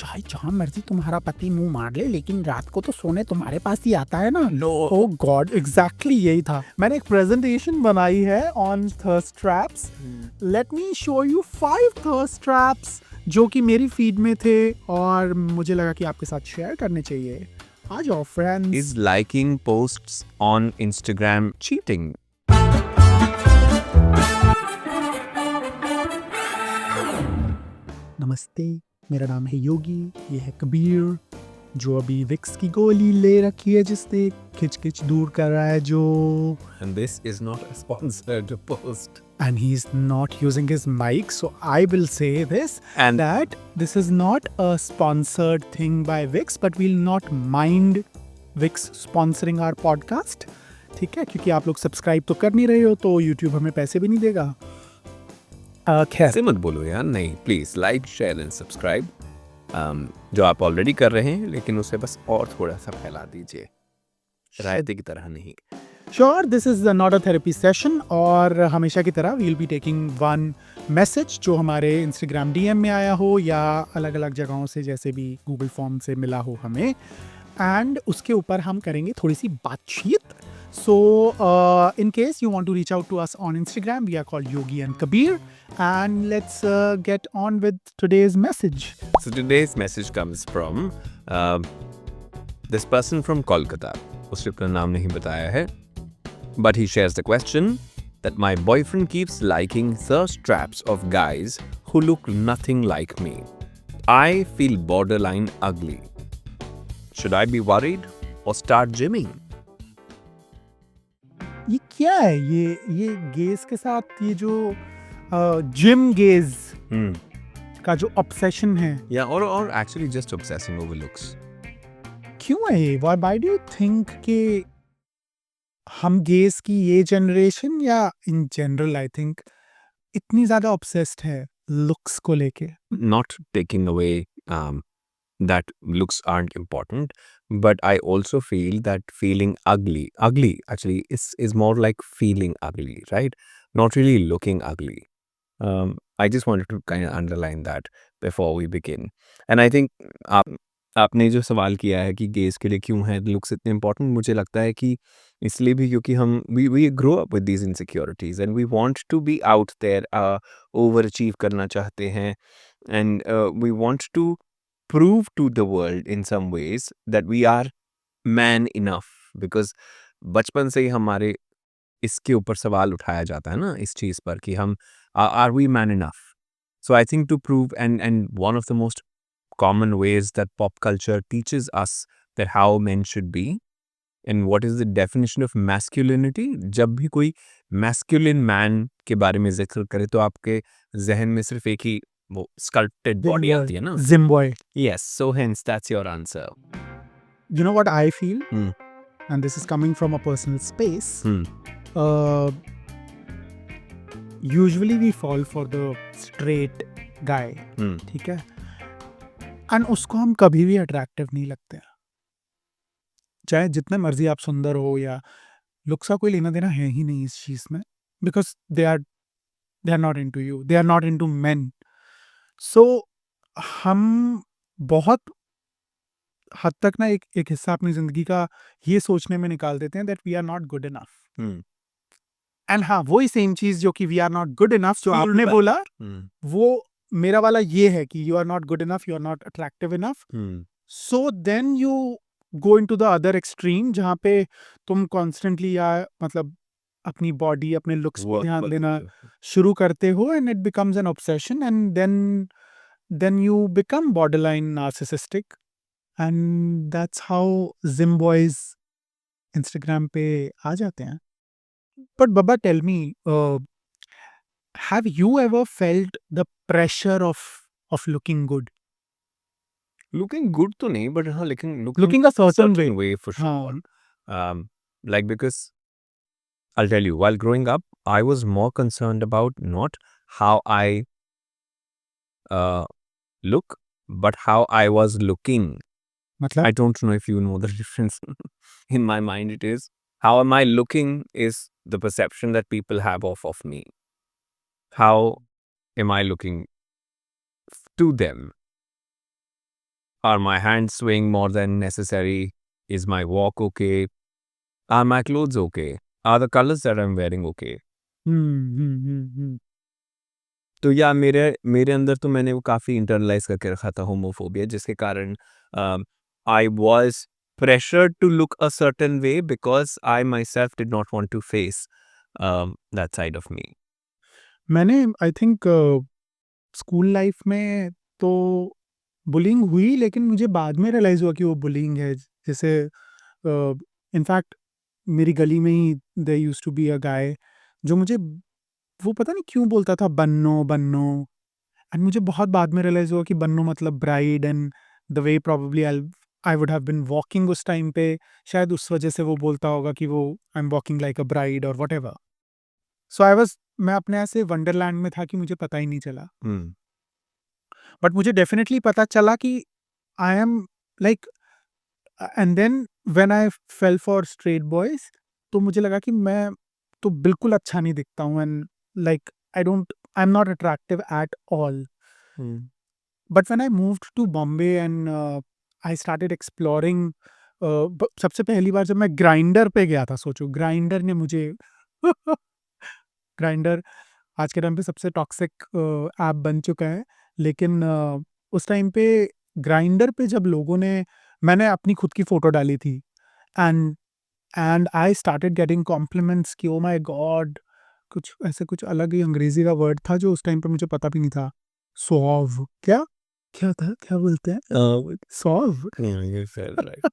चाहे जहाँ मर्जी तुम्हारा पति मुंह मार ले, लेकिन रात को तो सोने तुम्हारे पास ही आता है ना। नो, ओ गॉड, एग्जैक्टली यही था। मैंने एक प्रेजेंटेशन बनाई है on thirst traps. Let me show you 5 thirst traps जो कि मेरी फीड में थे और मुझे लगा कि आपके साथ शेयर करने चाहिए। आ जाओ friends. Is liking posts on Instagram cheating? नमस्ते, मेरा नाम है योगी, ये है कबीर जो अभी विक्स की गोली ले रखी है जिससे खिच खिच दूर कर रहा है जो। And this is not a sponsored post. And he's not using his mic, so I will say this And- that this is not a sponsored thing by Wix, but we'll not mind Wix sponsoring our podcast. ठीक है, क्योंकि आप लोग subscribe तो कर नहीं रहे हो तो YouTube हमें पैसे भी नहीं देगा। खैर, ऐसे मत बोलो यार, नहीं please like share and subscribe, जो आप ऑलरेडी कर रहे हैं, लेकिन उसे बस और थोड़ा सा फैला दीजिए, रायते की तरह नहीं। Sure, this is not a therapy session और हमेशा की तरह we'll be taking one message जो हमारे इंस्टाग्राम डीएम में आया हो या अलग अलग जगहों से, जैसे भी गूगल फॉर्म से मिला हो हमें, एंड उसके ऊपर हम करेंगे थोड़ी सी बातचीत। So, in case you want to reach out to us on Instagram, we are called Yogi and Kabir. And let's get on with today's message. So today's message comes from this person from Kolkata. उसने अपना नाम नहीं बताया है, but he shares the question that my boyfriend keeps liking thirst traps of guys who look nothing like me. I feel borderline ugly. Should I be worried or start gymming? ये क्या है? ये गेज के साथ ये जो gym gauge का जो ऑब्सेशन है, Yeah, or actually just obsessing over looks. क्यों है ये? Why do you think कि हम गेज की ये जनरेशन या इन जनरल आई थिंक इतनी ज्यादा ऑब्सेस्ड है लुक्स को लेके? Not taking away that looks aren't important, but I also feel that feeling ugly actually is more like feeling ugly, right? Not really looking ugly. I just wanted to kind of underline that before we begin. And I think आपने जो सवाल किया है कि gauge के लिए क्यों है लुक्स इतने इम्पोर्टेंट, मुझे लगता है कि इसलिए भी क्योंकि हम we grow up with these insecurities and we want to be out there, over achieve करना चाहते हैं, and we want to prove to the world in some ways that we are man enough, because बचपन से ही हमारे इसके ऊपर सवाल उठाया जाता है ना इस चीज़ पर कि हम are we man enough. So I think to prove, and one of the most common ways that pop culture teaches us that how men should be and what is the definition of masculinity, जब भी कोई masculine man के बारे में जिक्र करे तो आपके जहन में सिर्फ एक ही वो sculpted body आती है ना. Gym boy. Yes, so hence that's your answer. You know what I feel? Hmm. And this is coming from a personal space. Hmm. Usually we fall for the straight guy. Hmm. ठीक है? And उसको हम कभी भी attractive नहीं लगते हैं, चाहे जितने मर्जी आप सुंदर हो या लुक्स का कोई लेना देना है ही नहीं इस चीज में, because they are not into you, they are not into men. So हम बहुत हद तक ना एक हिस्सा अपनी जिंदगी का ये सोचने में निकाल देते हैं that we are not good enough. Hmm. And हाँ, वही सेम चीज जो कि we are not good enough जो आपने बोला, Hmm. वो मेरा वाला ये है कि you are not good enough, you are not attractive enough. Hmm. So then you go into the other extreme जहाँ पे तुम कॉन्स्टेंटली या मतलब अपनी बॉडी, अपने लुक्स पे ध्यान देना शुरू करते हो, and it becomes an obsession, and then you become borderline narcissistic, and that's how gym boys Instagram पे आ जाते हैं। But Babba, tell me, have you ever felt the pressure of looking good? Looking good तो नहीं, but हाँ, looking Looking a certain way. for हाँ. sure. Like, because I'll tell you, while growing up, I was more concerned about not how I look, but how I was looking. मतलब I don't know if you know the difference. In my mind, it is how am I looking is the perception that people have of me. How am I looking to them? Are my hands swaying more than necessary? Is my walk okay? Are my clothes okay? Are the colors that I'm wearing okay? तो या मेरे मेरे अंदर तो मैंने वो काफ़ी इंटरनलाइज़ करके रखा था होमोफोबिया, जिसके कारण I was pressured to look a certain way because I myself did not want to face that side of me. मैंने आई थिंक स्कूल लाइफ में तो बुलिंग हुई, लेकिन मुझे बाद में रियलाइज़ हुआ कि वो बुलिंग है। जैसे इनफैक्ट मेरी गली में ही there used to be a guy जो मुझे वो पता नहीं क्यों बोलता था बन्नो, बन्नो। एंड मुझे बहुत बाद में रियलाइज़ हुआ कि बन्नो मतलब bride, and the way probably I would have been walking उस टाइम पे, शायद उस वजह से वो बोलता होगा कि वो I am walking like a bride और व्हाटएवर। सो मैं अपने ऐसे वंडरलैंड में था कि मुझे पता ही नहीं चला। बट मुझे डेफिनेटली पता चला कि I am like and then when I fell for straight boys, तो मुझे लगा कि मैं तो बिल्कुल अच्छा नहीं दिखता हूँ, and like I am not attractive at all. But when I moved to Bombay and I started exploring, सबसे पहली बार जब मैं ग्राइंडर पे गया था, सोचो ग्राइंडर ने मुझे ग्राइंडर आज के टाइम पे सबसे टॉक्सिक ऐप बन चुका है, लेकिन उस टाइम पे ग्राइंडर पे जब लोगों ने मैंने अपनी खुद की फ़ोटो डाली थी, and I started getting compliments कि ओह माय गॉड, कुछ अलग ही अंग्रेज़ी का वर्ड था जो उस टाइम पे मुझे पता भी नहीं था। सौव क्या? क्या था? क्या बोलते हैं? सौव? Yeah, you said right.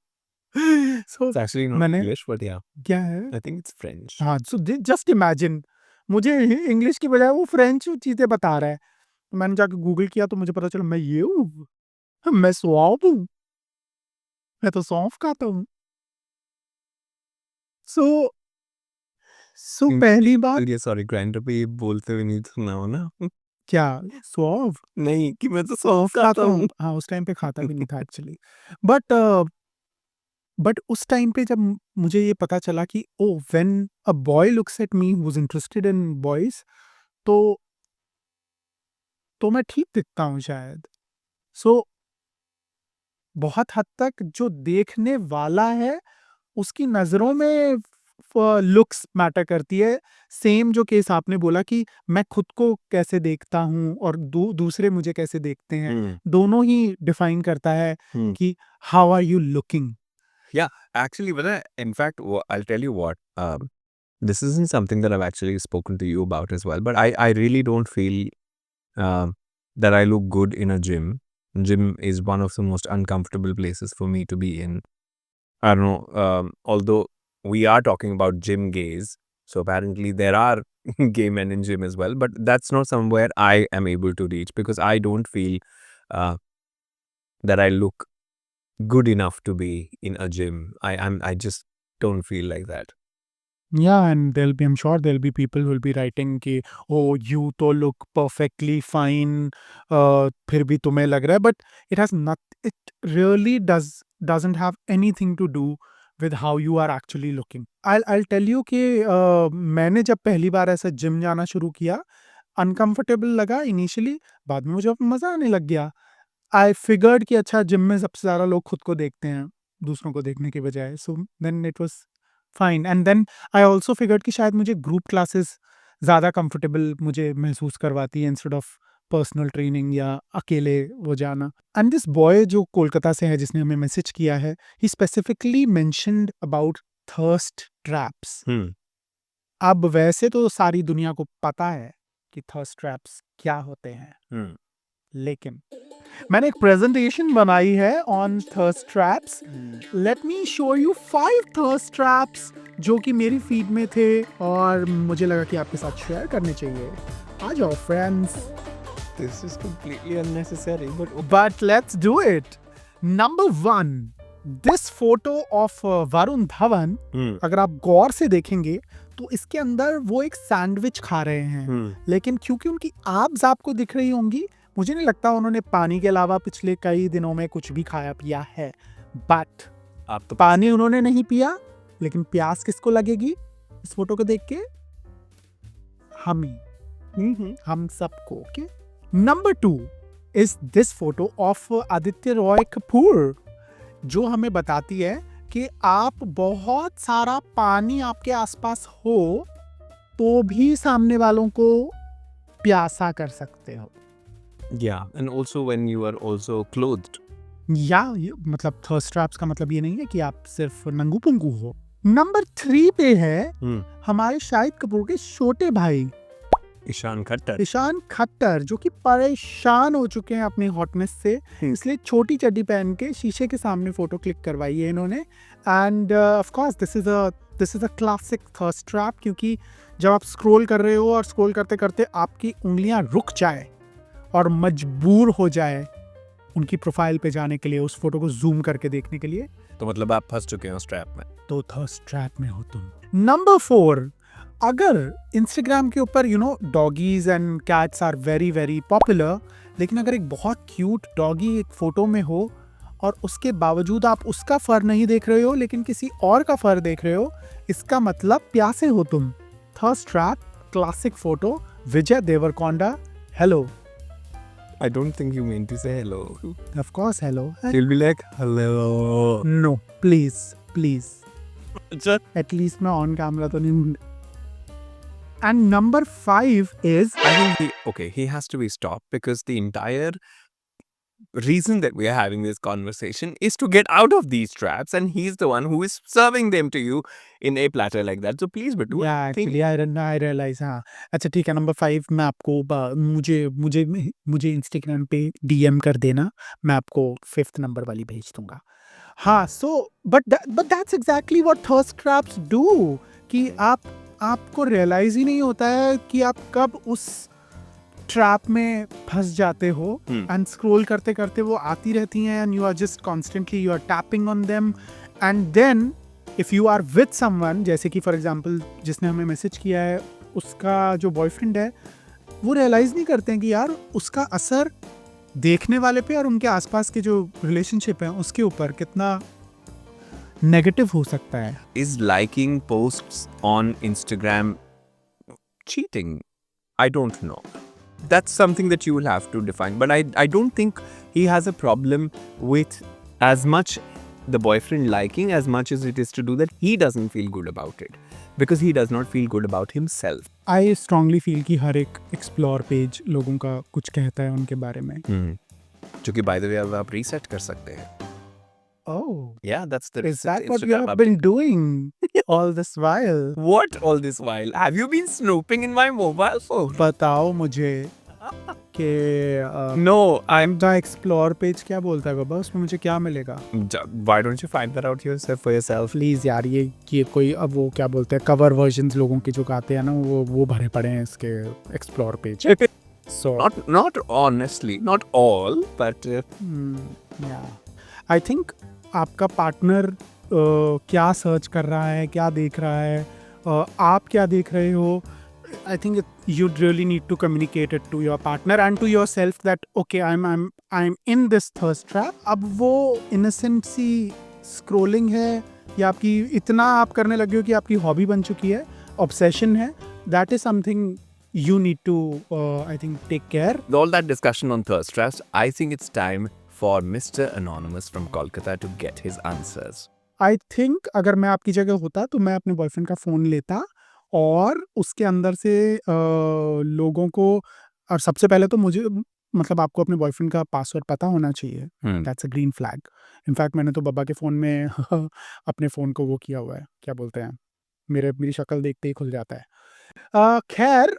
So It's actually not मैंने English, but yeah, क्या है? I think it's French. हाँ, सो जस्ट इमेजिन मुझे इंग्लिश की बजाय वो फ्रेंच चीज़ें बता रहा है। तो मैंने जाके गूगल किया तो मुझे पता चला मैं ये हूँ, मैं सौंफ हूँ, मैं तो सौंफ खाता हूँ। सो इन- पहली बात ये सॉरी ग्राइंडर पे ये बोलते हुए नहीं सुना हो ना? क्या सौंफ नहीं कि मैं तो सौंफ खाता खाता हूँ। हूँ। हाँ, उस टाइम पे खाता भी नहीं था एक्चुअली। बट उस टाइम पे जब मुझे ये पता चला कि oh when a boy looks at me who is interested in boys, तो मैं ठीक दिखता हूँ शायद। सो बहुत हद तक जो देखने वाला है उसकी नज़रों में लुक्स मैटर करती है। सेम जो केस आपने बोला कि मैं खुद को कैसे देखता हूँ और दूसरे मुझे कैसे देखते हैं, दोनों ही डिफाइन करता है कि how are you looking. Yeah, actually, but in fact, I'll tell you what. This isn't something that I've actually spoken to you about as well. But I really don't feel that I look good in a gym. Gym is one of the most uncomfortable places for me to be in. I don't know. Although we are talking about gym gays, so apparently there are gay men in gym as well. But that's not somewhere I am able to reach because I don't feel uh, that I look good enough to be in a gym. I just don't feel like that. Yeah, and I'm sure there'll be people who will be writing कि oh you तो look perfectly fine, फिर भी तुम्हें लग रहा है, but it really doesn't have anything to do with how you are actually looking. I'll tell you कि मैंने जब पहली बार ऐसा जिम जाना शुरू किया, अनकंफर्टेबल लगा इनिशियली, बाद में मुझे मज़ा आने लग गया। आई फिगर्ड कि अच्छा जिम में सबसे ज़्यादा लोग खुद को देखते हैं, दूसरों को देखने के बजाय, so then it was fine. And then I also figured कि शायद मुझे ग्रुप क्लासेस ज़्यादा कंफर्टेबल मुझे महसूस करवाती है इंस्टेड ऑफ पर्सनल ट्रेनिंग या अकेले वो जाना। एंड दिस बॉय जो कोलकाता से है जिसने हमें मैसेज किया है, he specifically mentioned about thirst traps. अब वैसे तो सारी दुनिया को पता है कि थर्स्ट ट्रैप्स क्या होते हैं, लेकिन मैंने एक प्रेजेंटेशन बनाई है on thirst traps. Let me show you 5 thirst traps जो कि मेरी फीड में थे और मुझे लगा कि आपके साथ शेयर करने चाहिए। आ जाओ friends. This is completely unnecessary, But let's do it. Number 1, this photo of Varun Dhawan, अगर आप गौर से देखेंगे तो इसके अंदर वो एक सैंडविच खा रहे हैं, लेकिन क्योंकि उनकी एब्स आपको दिख रही होंगी, मुझे नहीं लगता उन्होंने पानी के अलावा पिछले कई दिनों में कुछ भी खाया पिया है। बट आप तो पानी उन्होंने नहीं पिया, लेकिन प्यास किसको लगेगी इस फोटो को देख के? हम ही, हम सबको। Okay, number 2 is this photo of Aditya Roy Kapoor, जो हमें बताती है कि आप बहुत सारा पानी आपके आसपास हो तो भी सामने वालों को प्यासा कर सकते हो. Yeah, and also when you are also clothed. या मतलब थर्स्ट ट्रैप्स का मतलब ये नहीं है कि आप सिर्फ नंगू पुंगू हो. नंबर 3 पे है हमारे शाहिद कपूर के छोटे भाई ईशान खट्टर. ईशान खट्टर, जो कि परेशान हो चुके हैं अपनी हॉटनेस से, इसलिए छोटी चड्डी पहन के शीशे के सामने फोटो क्लिक करवाई है इन्होंने. And of course this is a classic thirst trap, क्योंकि जब आप स्क्रॉल कर रहे हो और स्क्रॉल करते करते आपकी उंगलियां रुक जाए और मजबूर हो जाए उनकी प्रोफाइल पे जाने के लिए, उस फोटो को जूम करके देखने के लिए, तो मतलब आप फंस चुके हैं उस ट्रैप में. तो थर्स्ट ट्रैप में हो तुम. नंबर 4, अगर इंस्टाग्राम के ऊपर doggies and cats are very very popular, लेकिन अगर एक बहुत क्यूट डॉगी एक फोटो में हो और उसके बावजूद आप उसका फर नहीं देख रहे हो लेकिन किसी और का फर देख रहे हो, इसका मतलब प्यासे हो तुम. Thirst trap, classic photo, Vijay Deverakonda. Hello. I don't think you mean to say hello. Of course, hello. You'll be like, hello. No, please. Just, At least मैं on camera तो नहीं. And number 5 is I think he has to be stopped because the entire reason that we are having this conversation is to get out of these traps, and he's the one who is serving them to you in a platter like that. So please, but yeah, actually I realize. हाँ, अच्छा ठीक है. Number 5 मैं आपको मुझे Instagram पे DM कर देना, मैं आपको 5th नंबर वाली भेज दूंगा. हाँ, so but that's exactly what thirst traps do, कि आपको रियलाइज ही नहीं होता है कि आप कब उस ट्रैप में फंस जाते हो. एंड स्क्रॉल करते करते वो आती रहती हैं and you are just constantly you are tapping on them. And then if you are with someone, जैसे कि फॉर एग्जांपल जिसने हमें मैसेज किया है, उसका जो बॉयफ्रेंड है, वो रियलाइज नहीं करते हैं कि यार उसका असर देखने वाले पे और उनके आसपास के जो रिलेशनशिप है उसके ऊपर कितना नेगेटिव हो सकता है. is liking posts on Instagram cheating? I don't know. That's something that you will have to define. But I don't think he has a problem with as much the boyfriend liking as much as it is to do that he doesn't feel good about it. Because he does not feel good about himself. I strongly feel कि हर एक explore page लोगों का कुछ कहता है उनके बारे में. जो कि by the way आप रीसेट कर सकते हैं. Oh. Yeah, that's the Is that what you have been doing all this while? What all this while? Have you been snooping in my mobile phone? बताओ मुझे कि No, I'm. The explore page क्या बोलता है बाबा, उसमें मुझे क्या मिलेगा? Why don't you find that out yourself for yourself? Please यार, ये कोई अब वो क्या बोलते हैं, कवर वर्जन्स लोगों के जो गाते हैं ना, वो भरे पड़े हैं इसके explore page. So Not honestly, not all, but yeah. I think आपका पार्टनर क्या सर्च कर रहा है, क्या देख रहा है, आप क्या देख रहे हो. I think you'd really need to communicate it to your partner and to yourself that okay, I'm in this thirst trap. अब वो innocent सी scrolling है या आपकी इतना आप करने लगे हो कि आपकी हॉबी बन चुकी है, obsession है. That is something you need to I think take care. with all that discussion on thirst traps, I think it's time for Mr. Anonymous from Kolkata to get his answers. I think अगर मैं आपकी जगह होता तो मैं अपने boyfriend का phone लेता और उसके अंदर से लोगों को, और सबसे पहले तो मुझे मतलब आपको अपने बॉयफ्रेंड का पासवर्ड पता होना चाहिए. That's a green flag. In fact मैंने तो बाबा के फ़ोन में अपने फ़ोन को वो किया हुआ है, क्या बोलते हैं, मेरी शक्ल देखते ही खुल जाता है. खैर,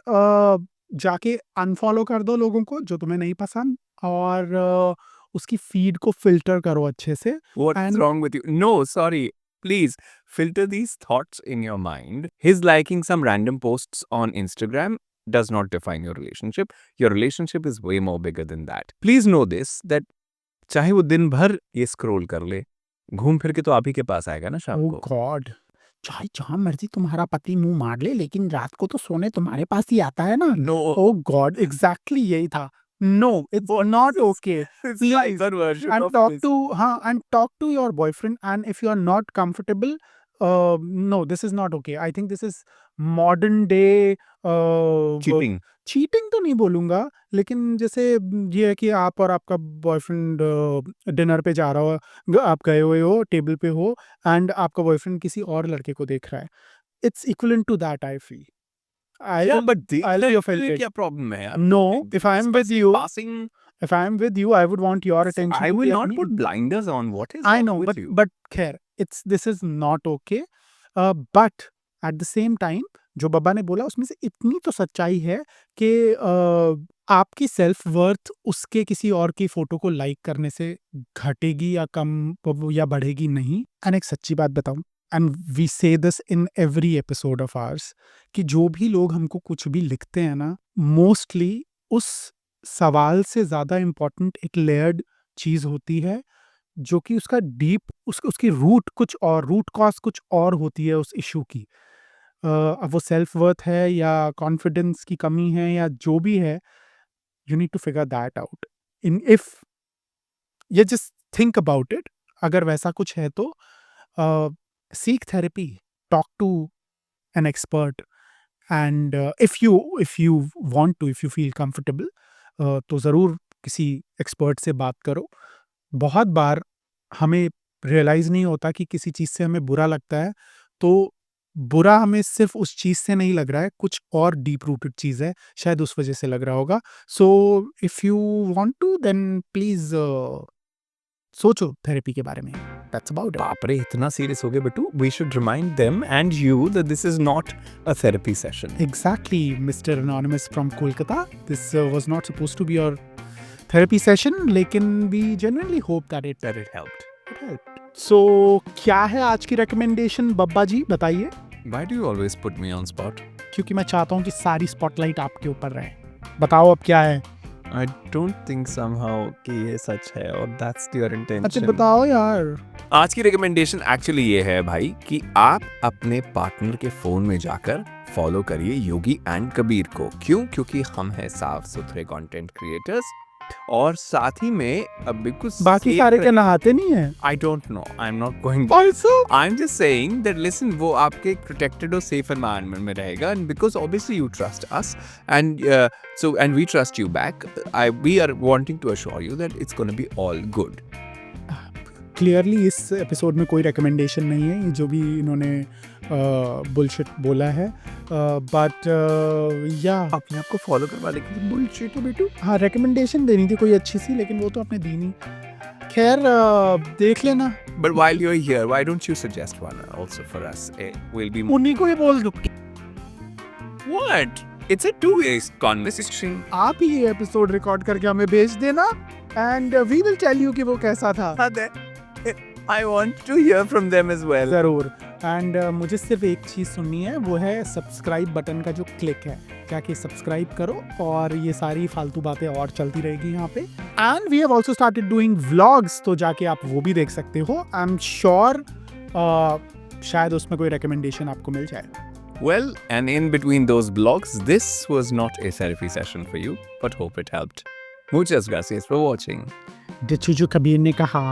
जाके अनफॉलो कर दो लोगों को जो तुम्हें नहीं पसंद, और उसकी फीड को फिल्टर करो अच्छे से. What's wrong with you? No, sorry. Please filter these thoughts in your mind. His liking some random posts on Instagram does not define your relationship. Your relationship is way more bigger than that. Please know this, that चाहे वो दिन भर ये scroll कर ले, घूम फिर के तो आप ही के पास आएगा ना शाम Oh को. God. चाहे जहाँ मर्जी तुम्हारा पति मुंह मार ले, लेकिन रात को तो सोने तुम्हारे पास ही आता है ना. No. Oh God, exactly यही था. No, it's not okay. It's like that version And of talk this. to and talk to your boyfriend, and if you are not comfortable, no, this is not okay. I think this is modern day Cheating. Cheating तो नहीं बोलूँगा, लेकिन जैसे ये है कि आप और आपका बॉयफ्रेंड डिनर पे जा रहा हो, आप गए हुए हो, टेबल पे हो एंड आपका बॉयफ्रेंड किसी और लड़के को देख रहा है। It's equivalent to that I feel. Yeah, but I'll देख you felt के it. क्या प्रॉब्लम है यार? No, if I am with you, Passing, if I am with you, I would want your attention. I to will be not अपनी- put blinders on. What is I wrong know, with but you? खैर this is not okay. But at the same time, जो बब्बा ने बोला उसमें से इतनी तो सच्चाई है कि आपकी सेल्फ वर्थ उसके किसी और की फोटो को लाइक करने से घटेगी या कम या बढ़ेगी नहीं। एंड एक सच्ची बात बताऊं, एंड वी से this in every episode of hours, कि जो भी लोग हमको कुछ भी लिखते हैं ना, मोस्टली उस सवाल से ज्यादा इम्पोर्टेंट एक लेयर्ड चीज होती है, जो कि उसका डीप उसकी रूट कुछ और, रूट कॉज कुछ और होती है उस इशू की। अब वो सेल्फ वर्थ है या कॉन्फिडेंस की कमी है या जो भी है, you need to figure that out. In if ये जस्ट थिंक अबाउट इट, अगर वैसा कुछ है तो seek therapy, talk to an expert, and if you want to, if you feel comfortable, तो ज़रूर किसी एक्सपर्ट से बात करो। बहुत बार हमें रियलाइज़ नहीं होता कि किसी चीज़ से हमें बुरा लगता है, तो बुरा हमें सिर्फ उस चीज़ से नहीं लग रहा है, कुछ और डीप रूटेड चीज़ है, शायद उस वजह से लग रहा होगा। So if you want to then please सोचो थेरेपी के बारे में। That's about it. बाप रे, इतना सीरियस हो गए बटू? We should remind them and you that this is not a therapy session. Exactly, Mr. Anonymous from Kolkata. This was not supposed to be your therapy session, लेकिन we genuinely hope that it helped. helped. So, क्या है आज की recommendation, बब्बा जी बताइए? Why do you always put me on spot? क्योंकि मैं चाहता हूँ कि सारी स्पॉटलाइट आपके ऊपर रहे। बताओ अब क्या है? I don't think somehow कि ये सच है और that's your intention. अच्छा बताओ यार। आज की रिकमेंडेशन एक्चुअली ये है भाई कि आप अपने पार्टनर के फोन में जाकर फॉलो करिए योगी एंड कबीर को। क्यों? क्योंकि हम हैं साफ सुथरे कंटेंट क्रिएटर्स और साथ ही में बिल्कुल बाकी सारे क्या नहाते नहीं है? I don't know. I'm not going. Also, I'm just saying that listen, वो आपके protected और safe environment में रहेगा, and because obviously you trust us, and and we trust you back. We are wanting to assure you that it's going to be all good. Clearly इस episode में कोई recommendation नहीं है, ये जो भी इन्होंने बुलशिट बोला है, बट या अपने आप को फॉलो करवा लेकिन बुलशिट है बेटू। हाँ, रिकमेंडेशन देनी थी कोई अच्छी सी, लेकिन वो तो आपने दी नहीं। खैर देख लेना। But while you're here, why don't you suggest one also for us? We'll be उन्हीं को ही बोल दो। what? It's a two-way conversation. आप ही ये एपिसोड रिकॉर्ड करके हमें भेज देना, and we will tell you कि वो कैसा था। I want to hear from them as well. ज़रूर। एंड मुझे सिर्फ एक चीज़ सुननी है, वो है सब्सक्राइब बटन का जो क्लिक है, जाके सब्सक्राइब करो और ये सारी फालतू बातें और चलती रहेगी यहाँ पे। And we have also started doing vlogs, तो जाके आप वो भी देख सकते हो। आई एम श्योर शायद उसमें कोई रिकमेंडेशन आपको मिल जाए। Well, and in between those blogs, this was not a therapy session for you, but hope it helped. Muchas gracias for watching. डिचुजू Kabir ने कहा।